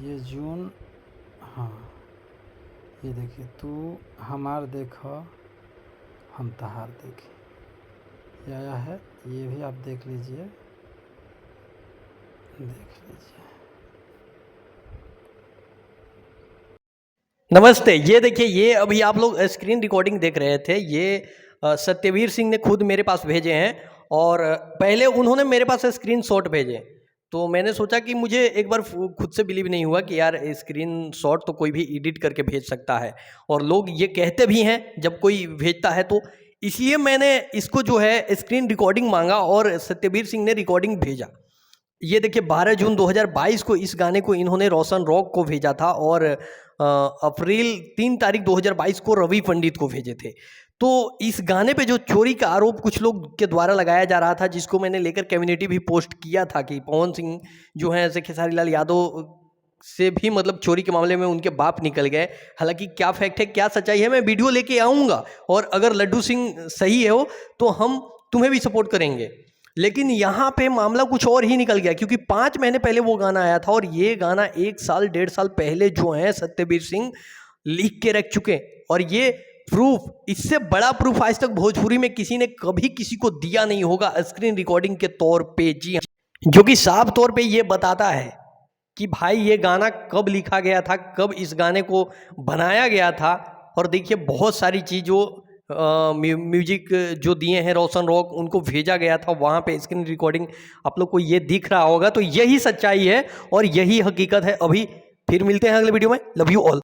ये जून, हाँ ये देखिए, तू हमार देख हम तहार देखे, ये आया है, ये भी आप देख लीजिए, देख लीजिए। नमस्ते। ये देखिए, ये अभी आप लोग स्क्रीन रिकॉर्डिंग देख रहे थे। ये सत्यवीर सिंह ने खुद मेरे पास भेजे हैं और पहले उन्होंने मेरे पास स्क्रीनशॉट भेजे। तो मैंने सोचा कि मुझे एक बार खुद से बिलीव नहीं हुआ कि यार स्क्रीनशॉट तो कोई भी एडिट करके भेज सकता है, और लोग ये कहते भी हैं जब कोई भेजता है। तो इसलिए मैंने इसको जो है स्क्रीन रिकॉर्डिंग मांगा और सत्यवीर सिंह ने रिकॉर्डिंग भेजा। ये देखिए 12 जून 2022 को इस गाने को इन्होंने रोशन रॉक को भेजा था और अप्रैल 3 तारीख 2022 को रवि पंडित को भेजे थे। तो इस गाने पे जो चोरी का आरोप कुछ लोग के द्वारा लगाया जा रहा था, जिसको मैंने लेकर कम्युनिटी भी पोस्ट किया था कि पवन सिंह जो हैं ऐसे खेसारी लाल यादव से भी मतलब चोरी के मामले में उनके बाप निकल गए। हालांकि क्या फैक्ट है क्या सच्चाई है मैं वीडियो लेके आऊँगा, और अगर लड्डू सिंह सही है हो तो हम तुम्हें भी सपोर्ट करेंगे। लेकिन यहाँ पे मामला कुछ और ही निकल गया, क्योंकि 5 महीने पहले वो गाना आया था और ये गाना 1 साल 1.5 साल पहले जो है सत्यवीर सिंह लिख के रख चुके। और ये प्रूफ, इससे बड़ा प्रूफ आज तक भोजपुरी में किसी ने कभी किसी को दिया नहीं होगा स्क्रीन रिकॉर्डिंग के तौर पे। जी हाँ, जो कि साफ तौर पे ये बताता है कि भाई ये गाना कब लिखा गया था, कब इस गाने को बनाया गया था। और देखिए बहुत सारी चीज़ों म्यूजिक जो दिए हैं रोशन रॉक, उनको भेजा गया था वहाँ पे स्क्रीन रिकॉर्डिंग आप लोग को ये दिख रहा होगा। तो यही सच्चाई है और यही हकीकत है। अभी फिर मिलते हैं अगले वीडियो में। Love you all.